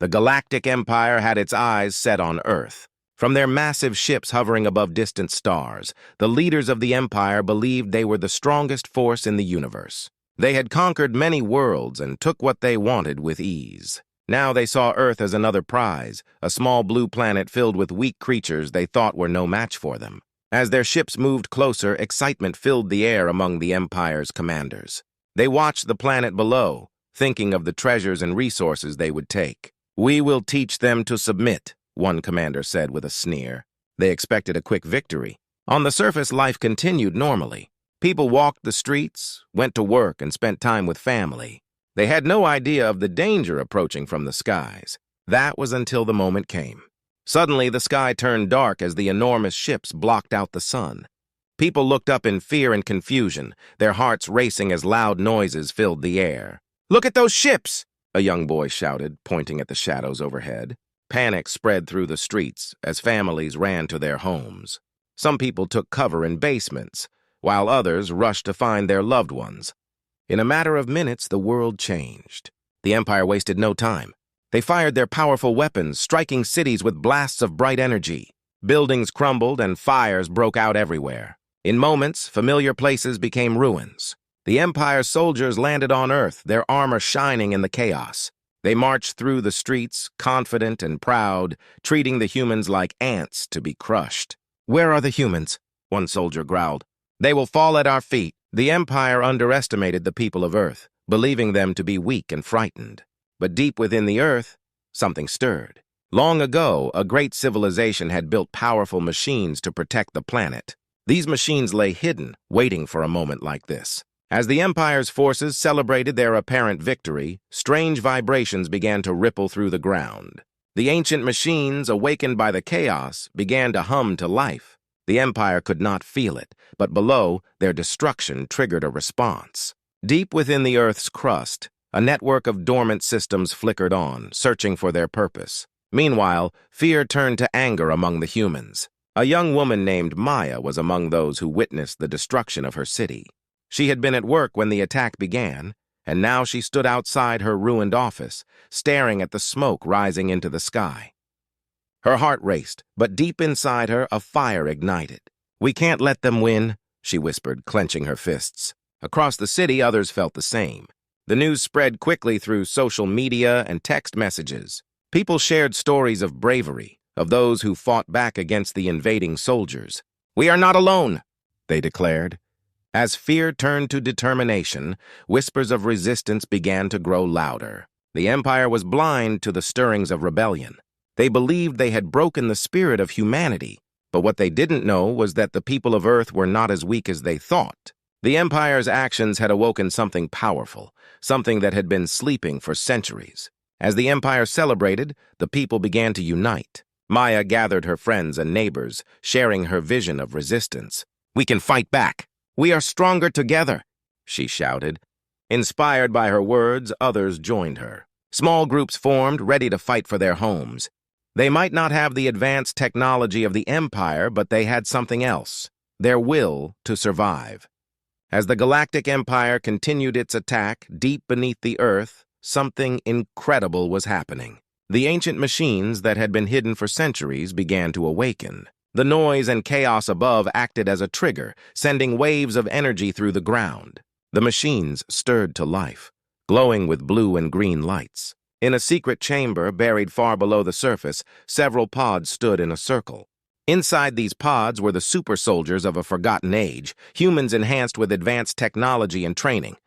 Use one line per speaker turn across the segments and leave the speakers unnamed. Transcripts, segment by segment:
The Galactic Empire had its eyes set on Earth. From their massive ships hovering above distant stars, the leaders of the Empire believed they were the strongest force in the universe. They had conquered many worlds and took what they wanted with ease. Now they saw Earth as another prize, a small blue planet filled with weak creatures they thought were no match for them. As their ships moved closer, excitement filled the air among the Empire's commanders. They watched the planet below, thinking of the treasures and resources they would take. "We will teach them to submit," one commander said with a sneer. They expected a quick victory. On the surface, life continued normally. People walked the streets, went to work, and spent time with family. They had no idea of the danger approaching from the skies. That was until the moment came. Suddenly, the sky turned dark as the enormous ships blocked out the sun. People looked up in fear and confusion, their hearts racing as loud noises filled the air. "Look at those ships!" a young boy shouted, pointing at the shadows overhead. Panic spread through the streets as families ran to their homes. Some people took cover in basements, while others rushed to find their loved ones. In a matter of minutes, the world changed. The Empire wasted no time. They fired their powerful weapons, striking cities with blasts of bright energy. Buildings crumbled and fires broke out everywhere. In moments, familiar places became ruins. The Empire's soldiers landed on Earth, their armor shining in the chaos. They marched through the streets, confident and proud, treating the humans like ants to be crushed. "Where are the humans?" one soldier growled. "They will fall at our feet." The Empire underestimated the people of Earth, believing them to be weak and frightened. But deep within the Earth, something stirred. Long ago, a great civilization had built powerful machines to protect the planet. These machines lay hidden, waiting for a moment like this. As the Empire's forces celebrated their apparent victory, strange vibrations began to ripple through the ground. The ancient machines, awakened by the chaos, began to hum to life. The Empire could not feel it, but below, their destruction triggered a response. Deep within the Earth's crust, a network of dormant systems flickered on, searching for their purpose. Meanwhile, fear turned to anger among the humans. A young woman named Maya was among those who witnessed the destruction of her city. She had been at work when the attack began, and now she stood outside her ruined office, staring at the smoke rising into the sky. Her heart raced, but deep inside her, a fire ignited. "We can't let them win," she whispered, clenching her fists. Across the city, others felt the same. The news spread quickly through social media and text messages. People shared stories of bravery, of those who fought back against the invading soldiers. "We are not alone," they declared. As fear turned to determination, whispers of resistance began to grow louder. The Empire was blind to the stirrings of rebellion. They believed they had broken the spirit of humanity, but what they didn't know was that the people of Earth were not as weak as they thought. The Empire's actions had awoken something powerful, something that had been sleeping for centuries. As the Empire celebrated, the people began to unite. Maya gathered her friends and neighbors, sharing her vision of resistance. "We can fight back. We are stronger together," she shouted. Inspired by her words, others joined her. Small groups formed, ready to fight for their homes. They might not have the advanced technology of the Empire, but they had something else: their will to survive. As the Galactic Empire continued its attack deep beneath the Earth, something incredible was happening. The ancient machines that had been hidden for centuries began to awaken. The noise and chaos above acted as a trigger, sending waves of energy through the ground. The machines stirred to life, glowing with blue and green lights. In a secret chamber buried far below the surface, several pods stood in a circle. Inside these pods were the super soldiers of a forgotten age, humans enhanced with advanced technology and training.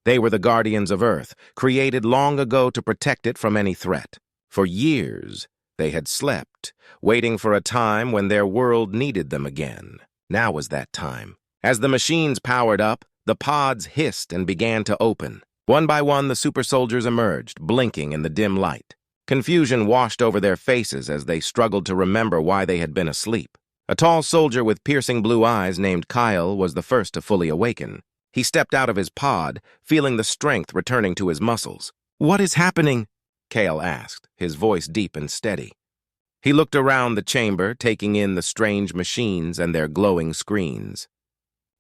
They were the guardians of Earth, created long ago to protect it from any threat. For years, they had slept, waiting for a time when their world needed them again. Now was that time. As the machines powered up, the pods hissed and began to open. One by one, the super soldiers emerged, blinking in the dim light. Confusion washed over their faces as they struggled to remember why they had been asleep. A tall soldier with piercing blue eyes named Kyle was the first to fully awaken. He stepped out of his pod, feeling the strength returning to his muscles. "What is happening?" Kyle asked, his voice deep and steady. He looked around the chamber, taking in the strange machines and their glowing screens.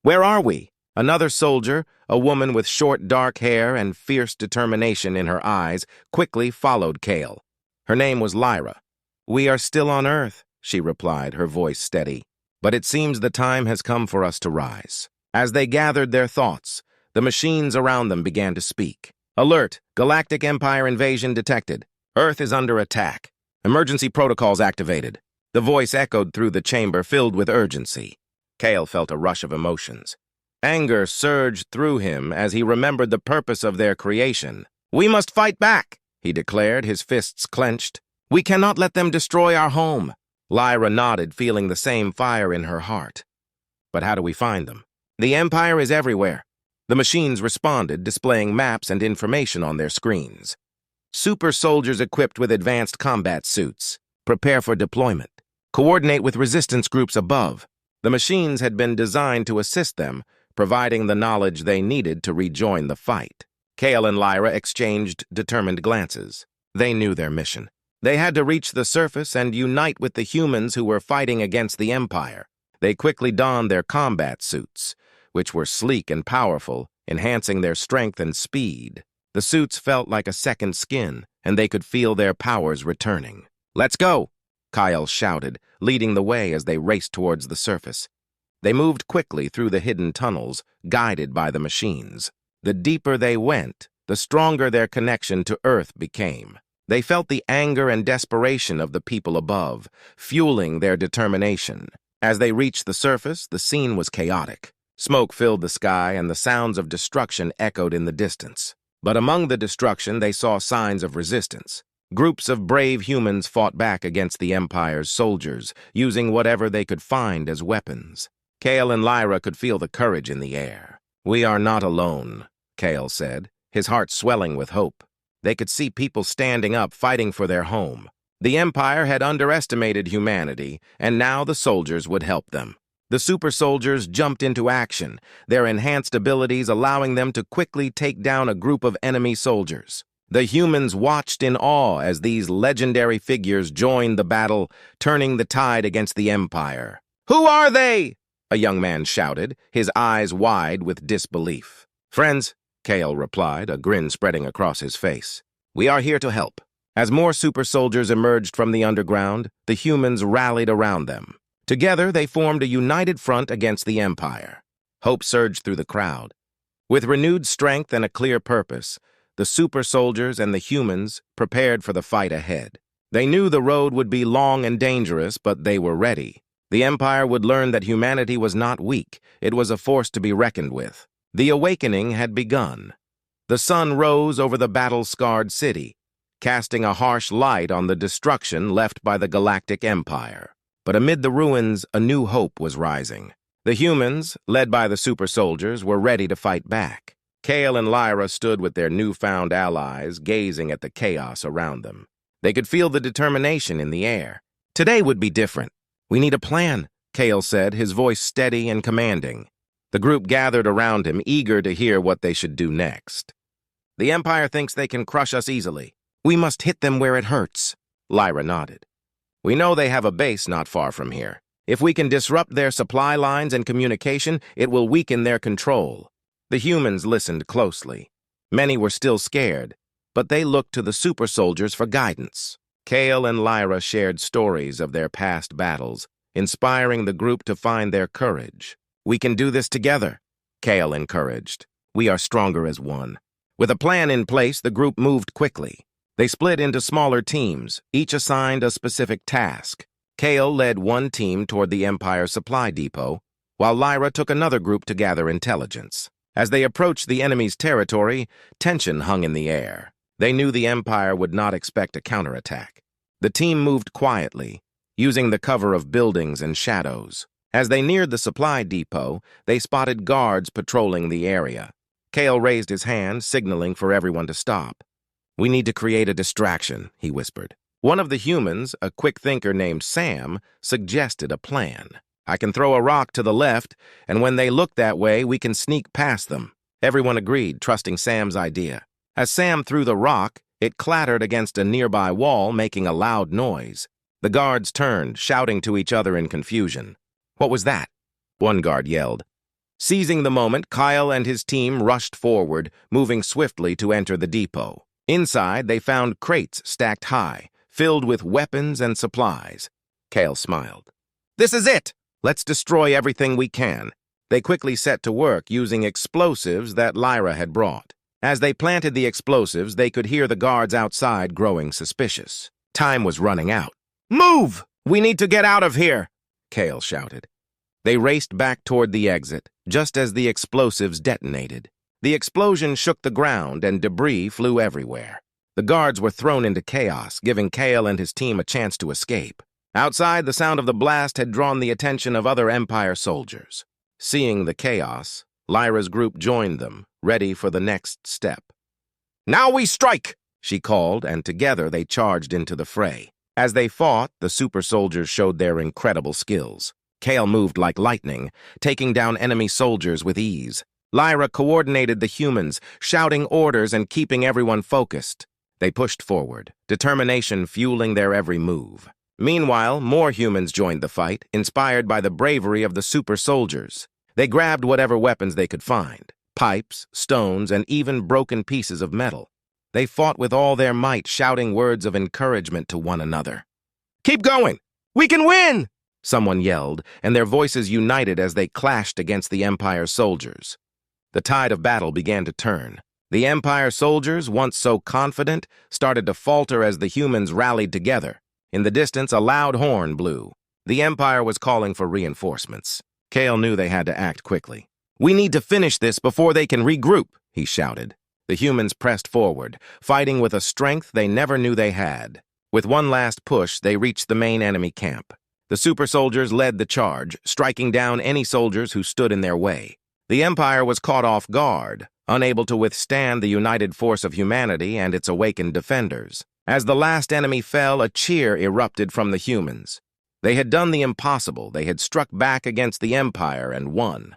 "Where are we?" Another soldier, a woman with short dark hair and fierce determination in her eyes, quickly followed Kale. Her name was Lyra. "We are still on Earth," she replied, her voice steady. "But it seems the time has come for us to rise." As they gathered their thoughts, the machines around them began to speak. "Alert! Galactic Empire invasion detected. Earth is under attack. Emergency protocols activated." The voice echoed through the chamber, filled with urgency. Kale felt a rush of emotions. Anger surged through him as he remembered the purpose of their creation. "We must fight back," he declared, his fists clenched. "We cannot let them destroy our home." Lyra nodded, feeling the same fire in her heart. "But how do we find them?" "The Empire is everywhere." The machines responded, displaying maps and information on their screens. "Super soldiers equipped with advanced combat suits. Prepare for deployment. Coordinate with resistance groups above." The machines had been designed to assist them, providing the knowledge they needed to rejoin the fight. Kale and Lyra exchanged determined glances. They knew their mission. They had to reach the surface and unite with the humans who were fighting against the Empire. They quickly donned their combat suits, which were sleek and powerful, enhancing their strength and speed. The suits felt like a second skin, and they could feel their powers returning. "Let's go!" Kyle shouted, leading the way as they raced towards the surface. They moved quickly through the hidden tunnels, guided by the machines. The deeper they went, the stronger their connection to Earth became. They felt the anger and desperation of the people above, fueling their determination. As they reached the surface, the scene was chaotic. Smoke filled the sky, and the sounds of destruction echoed in the distance. But among the destruction, they saw signs of resistance. Groups of brave humans fought back against the Empire's soldiers, using whatever they could find as weapons. Kale and Lyra could feel the courage in the air. "We are not alone," Kale said, his heart swelling with hope. They could see people standing up, fighting for their home. The Empire had underestimated humanity, and now the soldiers would help them. The super soldiers jumped into action, their enhanced abilities allowing them to quickly take down a group of enemy soldiers. The humans watched in awe as these legendary figures joined the battle, turning the tide against the Empire. "Who are they?" a young man shouted, his eyes wide with disbelief. "Friends," Kale replied, a grin spreading across his face. "We are here to help." As more super soldiers emerged from the underground, the humans rallied around them. Together, they formed a united front against the Empire. Hope surged through the crowd. With renewed strength and a clear purpose, the super soldiers and the humans prepared for the fight ahead. They knew the road would be long and dangerous, but they were ready. The Empire would learn that humanity was not weak. It was a force to be reckoned with. The awakening had begun. The sun rose over the battle-scarred city, casting a harsh light on the destruction left by the Galactic Empire. But amid the ruins, a new hope was rising. The humans, led by the super soldiers, were ready to fight back. Kale and Lyra stood with their newfound allies, gazing at the chaos around them. They could feel the determination in the air. "Today would be different. We need a plan," Kale said, his voice steady and commanding. The group gathered around him, eager to hear what they should do next. "The Empire thinks they can crush us easily. We must hit them where it hurts." Lyra nodded. "We know they have a base not far from here. If we can disrupt their supply lines and communication, it will weaken their control." The humans listened closely. Many were still scared, but they looked to the super soldiers for guidance. Kale and Lyra shared stories of their past battles, inspiring the group to find their courage. "We can do this together," Kale encouraged. "We are stronger as one." With a plan in place, the group moved quickly. They split into smaller teams, each assigned a specific task. Kale led one team toward the Empire supply depot, while Lyra took another group to gather intelligence. As they approached the enemy's territory, tension hung in the air. They knew the Empire would not expect a counterattack. The team moved quietly, using the cover of buildings and shadows. As they neared the supply depot, they spotted guards patrolling the area. Kale raised his hand, signaling for everyone to stop. "We need to create a distraction," he whispered. One of the humans, a quick thinker named Sam, suggested a plan. "I can throw a rock to the left, and when they look that way, we can sneak past them." Everyone agreed, trusting Sam's idea. As Sam threw the rock, it clattered against a nearby wall, making a loud noise. The guards turned, shouting to each other in confusion. "What was that?" one guard yelled. Seizing the moment, Kyle and his team rushed forward, moving swiftly to enter the depot. Inside, they found crates stacked high, filled with weapons and supplies. Kale smiled. "This is it! Let's destroy everything we can." They quickly set to work using explosives that Lyra had brought. As they planted the explosives, they could hear the guards outside growing suspicious. Time was running out. "Move! We need to get out of here!" Kale shouted. They raced back toward the exit, just as the explosives detonated. The explosion shook the ground and debris flew everywhere. The guards were thrown into chaos, giving Kale and his team a chance to escape. Outside, the sound of the blast had drawn the attention of other Empire soldiers. Seeing the chaos, Lyra's group joined them, ready for the next step. "Now we strike!" she called, and together they charged into the fray. As they fought, the super soldiers showed their incredible skills. Kale moved like lightning, taking down enemy soldiers with ease. Lyra coordinated the humans, shouting orders and keeping everyone focused. They pushed forward, determination fueling their every move. Meanwhile, more humans joined the fight, inspired by the bravery of the super soldiers. They grabbed whatever weapons they could find, pipes, stones, and even broken pieces of metal. They fought with all their might, shouting words of encouragement to one another. "Keep going! We can win!" someone yelled, and their voices united as they clashed against the Empire soldiers. The tide of battle began to turn. The Empire soldiers, once so confident, started to falter as the humans rallied together. In the distance, a loud horn blew. The Empire was calling for reinforcements. Kale knew they had to act quickly. "We need to finish this before they can regroup," he shouted. The humans pressed forward, fighting with a strength they never knew they had. With one last push, they reached the main enemy camp. The super soldiers led the charge, striking down any soldiers who stood in their way. The Empire was caught off guard, unable to withstand the united force of humanity and its awakened defenders. As the last enemy fell, a cheer erupted from the humans. They had done the impossible. They had struck back against the Empire and won.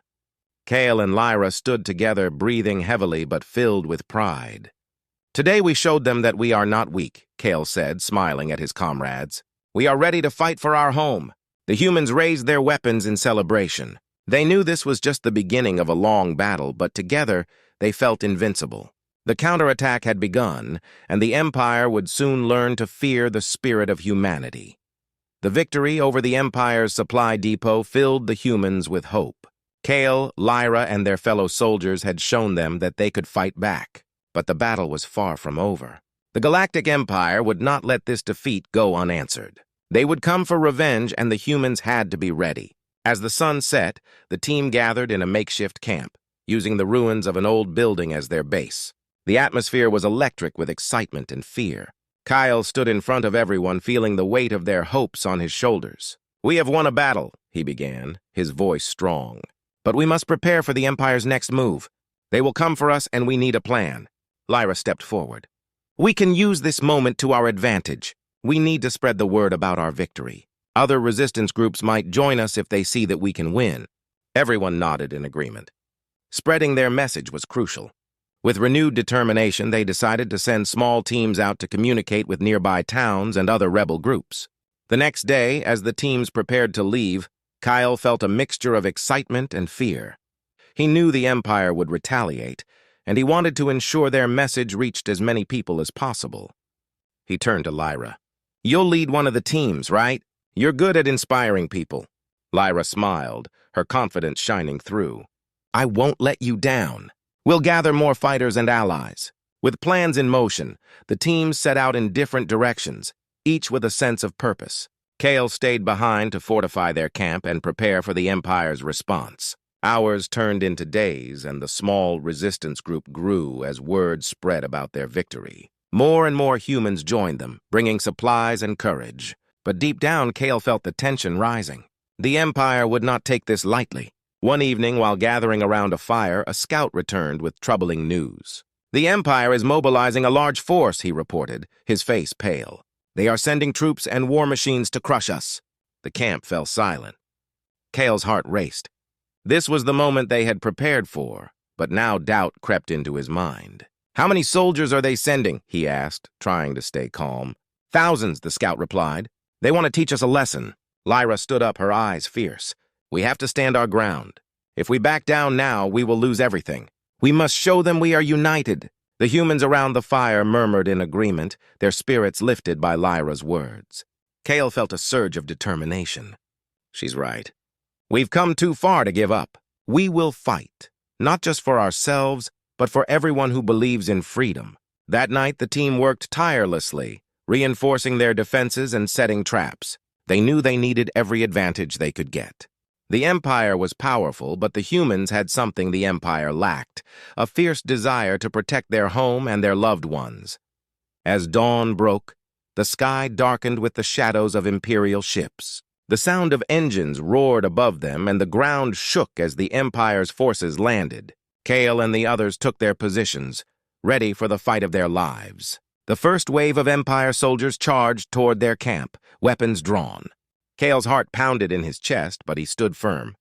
Kale and Lyra stood together, breathing heavily but filled with pride. "Today we showed them that we are not weak," Kale said, smiling at his comrades. "We are ready to fight for our home." The humans raised their weapons in celebration. They knew this was just the beginning of a long battle, but together they felt invincible. The counterattack had begun, and the Empire would soon learn to fear the spirit of humanity. The victory over the Empire's supply depot filled the humans with hope. Kale, Lyra, and their fellow soldiers had shown them that they could fight back. But the battle was far from over. The Galactic Empire would not let this defeat go unanswered. They would come for revenge, and the humans had to be ready. As the sun set, the team gathered in a makeshift camp, using the ruins of an old building as their base. The atmosphere was electric with excitement and fear. Kyle stood in front of everyone, feeling the weight of their hopes on his shoulders. "We have won a battle," he began, his voice strong. "But we must prepare for the Empire's next move. They will come for us, and we need a plan." Lyra stepped forward. "We can use this moment to our advantage. We need to spread the word about our victory. Other resistance groups might join us if they see that we can win." Everyone nodded in agreement. Spreading their message was crucial. With renewed determination, they decided to send small teams out to communicate with nearby towns and other rebel groups. The next day, as the teams prepared to leave, Kyle felt a mixture of excitement and fear. He knew the Empire would retaliate, and he wanted to ensure their message reached as many people as possible. He turned to Lyra. "You'll lead one of the teams, right? You're good at inspiring people." Lyra smiled, her confidence shining through. "I won't let you down. We'll gather more fighters and allies." With plans in motion, the teams set out in different directions, each with a sense of purpose. Kale stayed behind to fortify their camp and prepare for the Empire's response. Hours turned into days, and the small resistance group grew as word spread about their victory. More and more humans joined them, bringing supplies and courage. But deep down, Kale felt the tension rising. The Empire would not take this lightly. One evening, while gathering around a fire, a scout returned with troubling news. "The Empire is mobilizing a large force," he reported, his face pale. "They are sending troops and war machines to crush us." The camp fell silent. Kale's heart raced. This was the moment they had prepared for, but now doubt crept into his mind. "How many soldiers are they sending?" he asked, trying to stay calm. "Thousands," the scout replied. "They want to teach us a lesson." Lyra stood up, her eyes fierce. "We have to stand our ground. If we back down now, we will lose everything. We must show them we are united." The humans around the fire murmured in agreement, their spirits lifted by Lyra's words. Kale felt a surge of determination. She's right. We've come too far to give up. We will fight, not just for ourselves, but for everyone who believes in freedom. That night, the team worked tirelessly, reinforcing their defenses and setting traps. They knew they needed every advantage they could get. The Empire was powerful, but the humans had something the Empire lacked, a fierce desire to protect their home and their loved ones. As dawn broke, the sky darkened with the shadows of Imperial ships. The sound of engines roared above them, and the ground shook as the Empire's forces landed. Kale and the others took their positions, ready for the fight of their lives. The first wave of Empire soldiers charged toward their camp, weapons drawn. Kale's heart pounded in his chest, but he stood firm.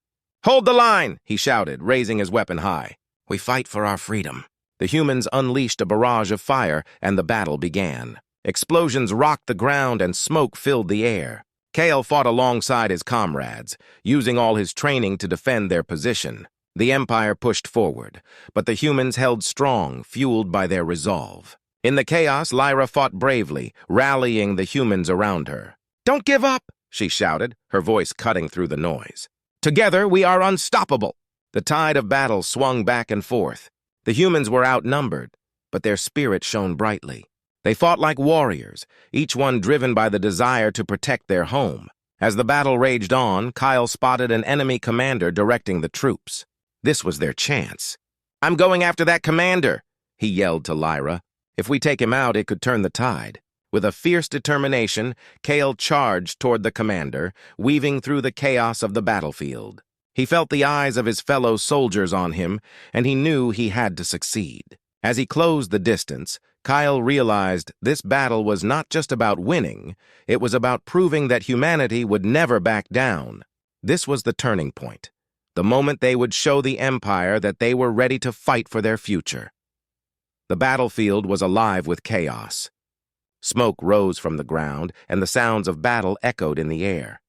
"Hold the line!" he shouted, raising his weapon high. "We fight for our freedom." The humans unleashed a barrage of fire, and the battle began. Explosions rocked the ground and smoke filled the air. Kale fought alongside his comrades, using all his training to defend their position. The Empire pushed forward, but the humans held strong, fueled by their resolve. In the chaos, Lyra fought bravely, rallying the humans around her. "Don't give up!" she shouted, her voice cutting through the noise. "Together, we are unstoppable!" The tide of battle swung back and forth. The humans were outnumbered, but their spirit shone brightly. They fought like warriors, each one driven by the desire to protect their home. As the battle raged on, Kyle spotted an enemy commander directing the troops. This was their chance. "I'm going after that commander," he yelled to Lyra. If we take him out, it could turn the tide. With a fierce determination, Kale charged toward the commander, weaving through the chaos of the battlefield. He felt the eyes of his fellow soldiers on him, and he knew he had to succeed. As he closed the distance, Kyle realized this battle was not just about winning, it was about proving that humanity would never back down. This was the turning point, the moment they would show the Empire that they were ready to fight for their future. The battlefield was alive with chaos. Smoke rose from the ground, and the sounds of battle echoed in the air.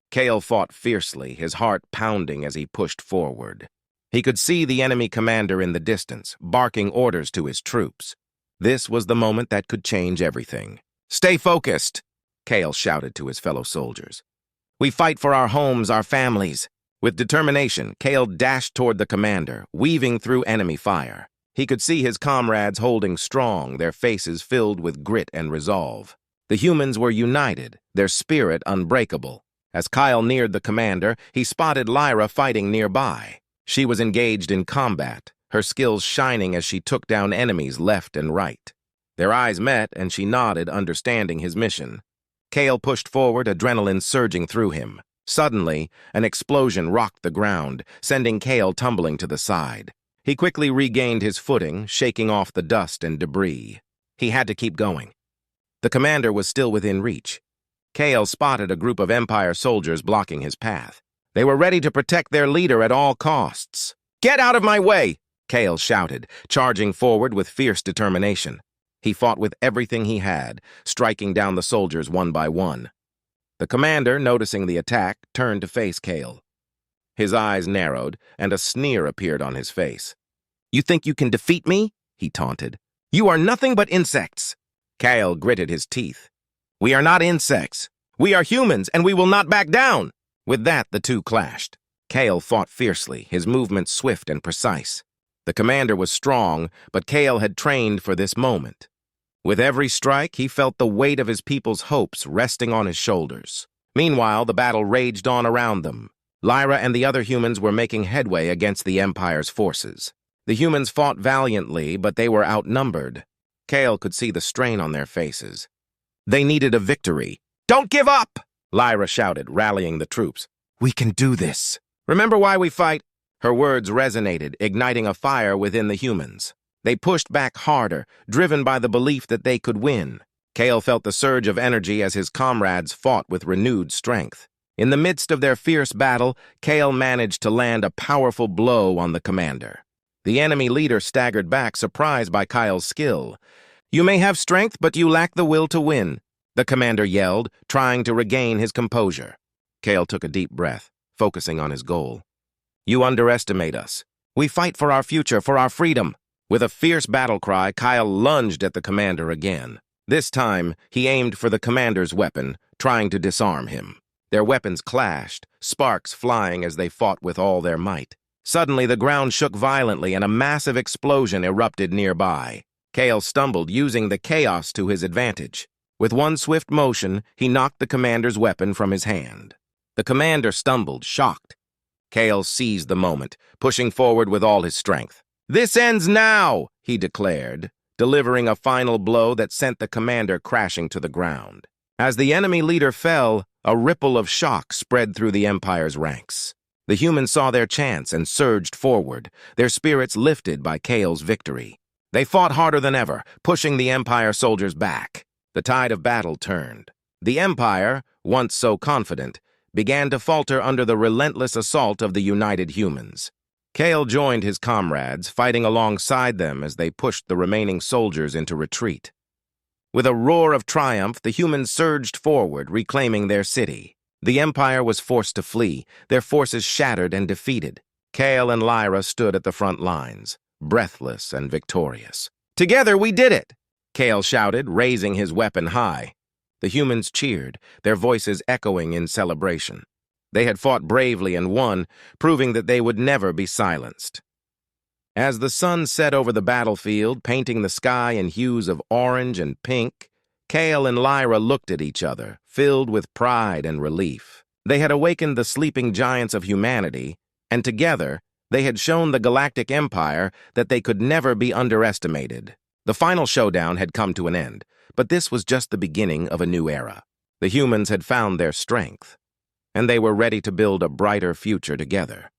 Kale fought fiercely, his heart pounding as he pushed forward. He could see the enemy commander in the distance, barking orders to his troops. This was the moment that could change everything. "Stay focused," Kale shouted to his fellow soldiers. "We fight for our homes, our families." With determination, Kale dashed toward the commander, weaving through enemy fire. He could see his comrades holding strong, their faces filled with grit and resolve. The humans were united, their spirit unbreakable. As Kyle neared the commander, he spotted Lyra fighting nearby. She was engaged in combat, her skills shining as she took down enemies left and right. Their eyes met, and she nodded, understanding his mission. Kale pushed forward, adrenaline surging through him. Suddenly, an explosion rocked the ground, sending Kale tumbling to the side. He quickly regained his footing, shaking off the dust and debris. He had to keep going. The commander was still within reach. Kale spotted a group of Empire soldiers blocking his path. They were ready to protect their leader at all costs. "Get out of my way!" Kale shouted, charging forward with fierce determination. He fought with everything he had, striking down the soldiers one by one. The commander, noticing the attack, turned to face Kale. His eyes narrowed, and a sneer appeared on his face. "You think you can defeat me?" he taunted. "You are nothing but insects." Kale gritted his teeth. "We are not insects. We are humans, and we will not back down." With that, the two clashed. Kale fought fiercely, his movements swift and precise. The commander was strong, but Kale had trained for this moment. With every strike, he felt the weight of his people's hopes resting on his shoulders. Meanwhile, the battle raged on around them. Lyra and the other humans were making headway against the Empire's forces. The humans fought valiantly, but they were outnumbered. Kale could see the strain on their faces. They needed a victory. "Don't give up!" Lyra shouted, rallying the troops. "We can do this. Remember why we fight?" Her words resonated, igniting a fire within the humans. They pushed back harder, driven by the belief that they could win. Kale felt the surge of energy as his comrades fought with renewed strength. In the midst of their fierce battle, Kale managed to land a powerful blow on the commander. The enemy leader staggered back, surprised by Kyle's skill. "You may have strength, but you lack the will to win," the commander yelled, trying to regain his composure. Kale took a deep breath, focusing on his goal. "You underestimate us. We fight for our future, for our freedom." With a fierce battle cry, Kyle lunged at the commander again. This time, he aimed for the commander's weapon, trying to disarm him. Their weapons clashed, sparks flying as they fought with all their might. Suddenly, the ground shook violently and a massive explosion erupted nearby. Kale stumbled, using the chaos to his advantage. With one swift motion, he knocked the commander's weapon from his hand. The commander stumbled, shocked. Kale seized the moment, pushing forward with all his strength. "This ends now," he declared, delivering a final blow that sent the commander crashing to the ground. As the enemy leader fell, a ripple of shock spread through the Empire's ranks. The humans saw their chance and surged forward, their spirits lifted by Kale's victory. They fought harder than ever, pushing the Empire soldiers back. The tide of battle turned. The Empire, once so confident, began to falter under the relentless assault of the united humans. Kale joined his comrades, fighting alongside them as they pushed the remaining soldiers into retreat. With a roar of triumph, the humans surged forward, reclaiming their city. The Empire was forced to flee, their forces shattered and defeated. Kale and Lyra stood at the front lines, breathless and victorious. "Together we did it!" Kale shouted, raising his weapon high. The humans cheered, their voices echoing in celebration. They had fought bravely and won, proving that they would never be silenced. As the sun set over the battlefield, painting the sky in hues of orange and pink, Kale and Lyra looked at each other, filled with pride and relief. They had awakened the sleeping giants of humanity, and together, they had shown the Galactic Empire that they could never be underestimated. The final showdown had come to an end, but this was just the beginning of a new era. The humans had found their strength, and they were ready to build a brighter future together.